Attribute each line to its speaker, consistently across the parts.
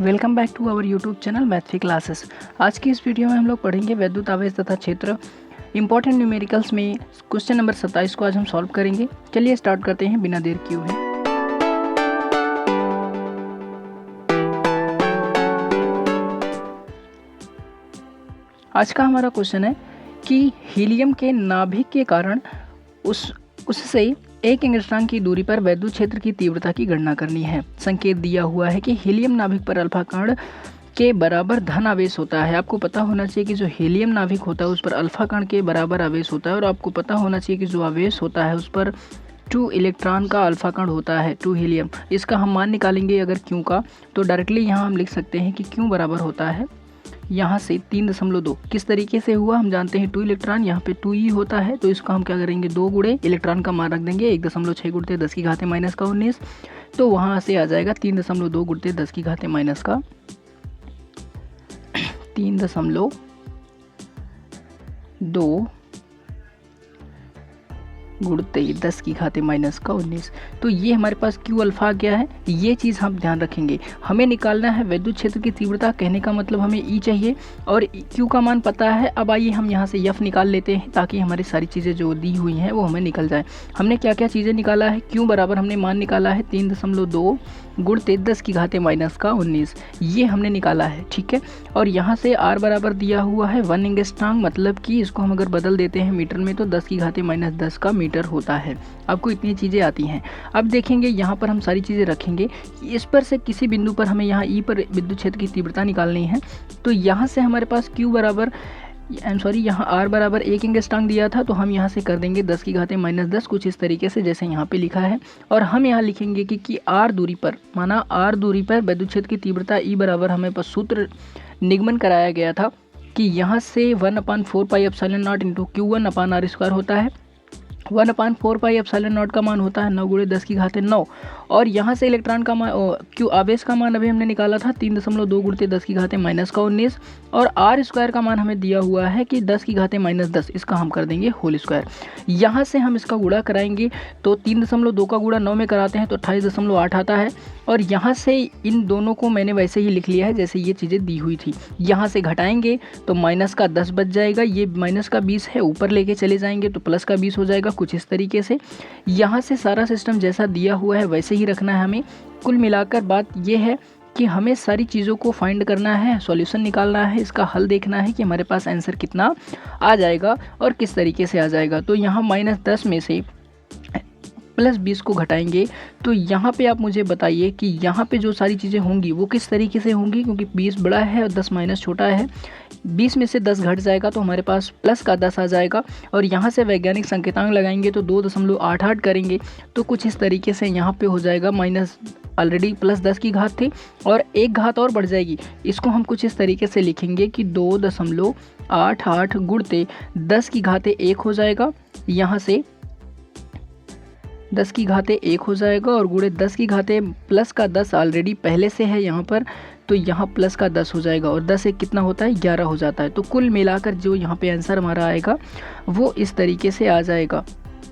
Speaker 1: Welcome back to our YouTube channel maths classes. आज की इस वीडियो में हम लोग पढ़ेंगे वैद्युत आवेश तथा क्षेत्र इंपॉर्टेंट न्यूमेरिकल्स में क्वेश्चन नंबर 27 को आज हम सॉल्व करेंगे। चलिए स्टार्ट करते हैं बिना देर किए हुए। आज का हमारा क्वेश्चन है कि हीलियम के नाभिक के कारण उससे एक एंगस्ट्रॉम की दूरी पर वैद्युत क्षेत्र की तीव्रता की गणना करनी है। संकेत दिया हुआ है कि हीलियम नाभिक पर अल्फा कण के बराबर धन आवेश होता है। आपको पता होना चाहिए कि जो हीलियम नाभिक होता है उस पर अल्फा कण के बराबर आवेश होता है, और आपको पता होना चाहिए कि जो आवेश होता है उस पर 2 इलेक्ट्रॉन का अल्फा कण होता है, 2 हीलियम। इसका हम मान निकालेंगे अगर क्यू का, तो डायरेक्टली यहाँ हम लिख सकते हैं कि क्यू बराबर होता है यहाँ से 3.2। किस तरीके से हुआ हम जानते हैं, 2 इलेक्ट्रॉन यहाँ पे 2 ही होता है, तो इसको हम क्या करेंगे 2 गुणे इलेक्ट्रॉन का मान रख देंगे 1.6 गुणते 10 की घाते माइनस का 19, तो वहाँ से आ जाएगा 3.2 गुणते 10 की घाते माइनस का 3.2 गुणते 10 की घाते माइनस का 19। तो ये हमारे पास क्यू अल्फा आ गया है। ये चीज़ हम ध्यान रखेंगे। हमें निकालना है वैद्युत क्षेत्र की तीव्रता, कहने का मतलब हमें ई चाहिए और क्यू का मान पता है। अब आइए हम यहाँ से एफ निकाल लेते हैं ताकि हमारी सारी चीज़ें जो दी हुई हैं वो हमें निकल जाए। हमने क्या क्या चीज़ें निकाला है, क्यू बराबर हमने मान निकाला है 3.2 गुणते 10 की घाते माइनस का 19, ये हमने निकाला है, ठीक है। और यहाँ से आर बराबर दिया हुआ है 1 एंगस्ट्रॉम, मतलब कि इसको हम अगर बदल देते हैं मीटर में तो 10 की घाते माइनस 10 का मीटर होता है। आपको इतनी चीज़ें आती हैं। अब देखेंगे यहाँ पर हम सारी चीज़ें रखेंगे। इस पर से किसी बिंदु पर हमें यहाँ ई पर विद्युत क्षेत्र की तीव्रता निकालनी है। तो यहाँ से हमारे पास क्यू बराबर यहाँ आर बराबर 1 एंगस्ट्रॉम दिया था, तो हम यहाँ से कर देंगे 10 की घाते माइनस 10, कुछ इस तरीके से जैसे यहाँ पे लिखा है। और हम यहाँ लिखेंगे कि आर दूरी पर, माना आर दूरी पर वैद्युत क्षेत्र की तीव्रता ई बराबर हमें पास सूत्र निगमन कराया गया था कि यहाँ से 1/4 pi epsilon not into Q1/r² होता है। 1/4 पाई एप्सिलॉन नॉट का मान होता है 9 गुणे 10 की घाते 9, और यहाँ से इलेक्ट्रॉन का मान क्यू आवेश का मान अभी हमने निकाला था 3.2 गुणते 10 की घाते माइनस का 19, और आर स्क्वायर का मान हमें दिया हुआ है कि 10 की घाते माइनस 10, इसका हम कर देंगे होल स्क्वायर। यहाँ से हम इसका गुणा कराएंगे तो 3.2 का गुणा 9 में कराते हैं तो 28.8 आता है, और यहाँ से इन दोनों को मैंने वैसे ही लिख लिया है जैसे ये चीज़ें दी हुई थी। यहाँ से घटाएंगे तो माइनस का 10 बच जाएगा, ये माइनस का 20 है, ऊपर लेके चले जाएंगे तो प्लस का 20 हो जाएगा, कुछ इस तरीके से। यहाँ से सारा सिस्टम जैसा दिया हुआ है वैसे ही रखना है हमें। कुल मिलाकर बात ये है कि हमें सारी चीज़ों को फाइंड करना है, सॉल्यूशन निकालना है, इसका हल देखना है कि हमारे पास आंसर कितना आ जाएगा और किस तरीके से आ जाएगा। तो यहाँ -10 में से प्लस 20 को घटाएंगे तो यहाँ पे आप मुझे बताइए कि यहाँ पे जो सारी चीज़ें होंगी वो किस तरीके से होंगी, क्योंकि 20 बड़ा है और 10 माइनस छोटा है। 20 में से 10 घट जाएगा तो हमारे पास प्लस का 10 आ जाएगा, और यहाँ से वैज्ञानिक संकेतांक लगाएंगे तो 2.88 करेंगे तो कुछ इस तरीके से यहाँ पे हो जाएगा माइनस, ऑलरेडी प्लस 10 की घात थी और एक घात और बढ़ जाएगी। इसको हम कुछ इस तरीके से लिखेंगे कि 2.88 गुणते 10 की घाते 1 हो जाएगा, यहाँ से 10 की घाते 1 हो जाएगा, और गुणे 10 की घाते प्लस का 10 ऑलरेडी पहले से है यहाँ पर, तो यहाँ प्लस का 10 हो जाएगा, और 10 एक कितना होता है 11 हो जाता है। तो कुल मिलाकर जो यहाँ पे आंसर हमारा आएगा वो इस तरीके से आ जाएगा।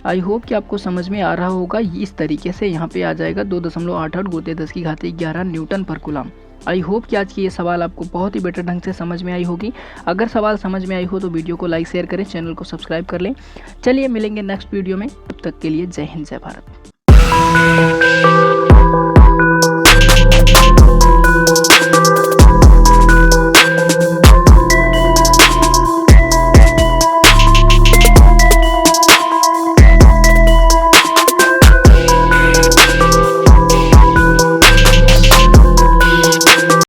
Speaker 1: आई होप कि आपको समझ में आ रहा होगा। इस तरीके से यहाँ पे आ जाएगा 2.88 गुणते 10 की घाते 11 न्यूटन पर कूलम। आई होप कि आज की ये सवाल आपको बहुत ही बेटर ढंग से समझ में आई होगी। अगर सवाल समझ में आई हो तो वीडियो को लाइक शेयर करें, चैनल को सब्सक्राइब कर लें। चलिए मिलेंगे नेक्स्ट वीडियो में, तब तक के लिए जय हिंद जय भारत।